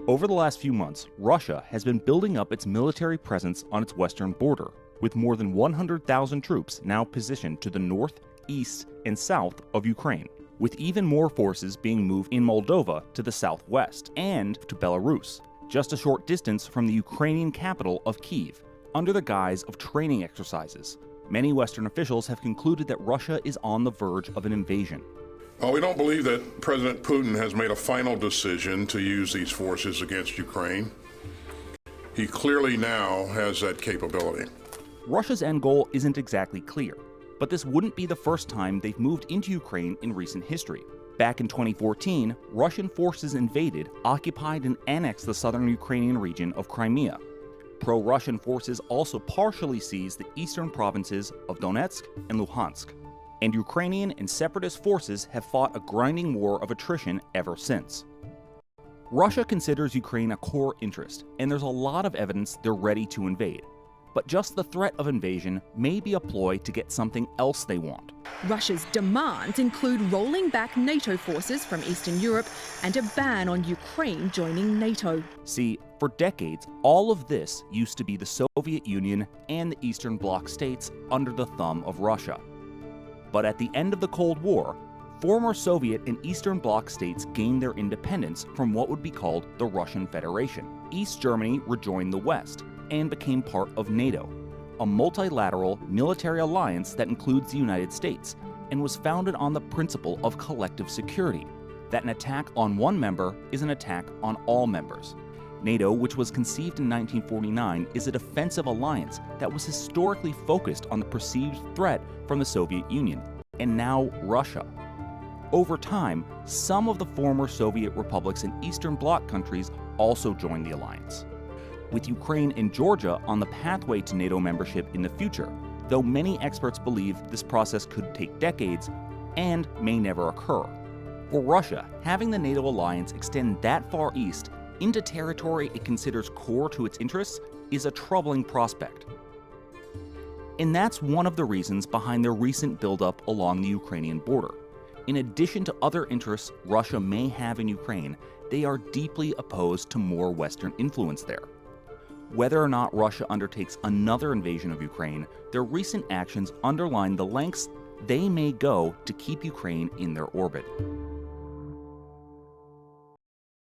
Over the last few months, Russia has been building up its military presence on its western border, with more than 100,000 troops now positioned to the north, east, and south of Ukraine, with even more forces being moved in Moldova to the southwest and to Belarus, just a short distance from the Ukrainian capital of Kyiv, under the guise of training exercises. Many Western officials have concluded that Russia is on the verge of an invasion. Well, we don't believe that President Putin has made a final decision to use these forces against Ukraine. He clearly now has that capability. Russia's end goal isn't exactly clear, but this wouldn't be the first time they've moved into Ukraine in recent history. Back in 2014, Russian forces invaded, occupied, and annexed the southern Ukrainian region of Crimea. Pro-Russian forces also partially seized the eastern provinces of Donetsk and Luhansk. And Ukrainian and separatist forces have fought a grinding war of attrition ever since. Russia considers Ukraine a core interest, and there's a lot of evidence they're ready to invade. But just the threat of invasion may be a ploy to get something else they want. Russia's demands include rolling back NATO forces from Eastern Europe and a ban on Ukraine joining NATO. See, for decades, all of this used to be the Soviet Union and the Eastern Bloc states under the thumb of Russia. But at the end of the Cold War, former Soviet and Eastern Bloc states gained their independence from what would be called the Russian Federation. East Germany rejoined the West and became part of NATO, a multilateral military alliance that includes the United States and was founded on the principle of collective security, that an attack on one member is an attack on all members. NATO, which was conceived in 1949, is a defensive alliance that was historically focused on the perceived threat from the Soviet Union, and now Russia. Over time, some of the former Soviet republics and Eastern Bloc countries also joined the alliance, with Ukraine and Georgia on the pathway to NATO membership in the future, though many experts believe this process could take decades and may never occur. For Russia, having the NATO alliance extend that far east into territory it considers core to its interests is a troubling prospect. And that's one of the reasons behind their recent buildup along the Ukrainian border. In addition to other interests Russia may have in Ukraine, they are deeply opposed to more Western influence there. Whether or not Russia undertakes another invasion of Ukraine, their recent actions underline the lengths they may go to keep Ukraine in their orbit.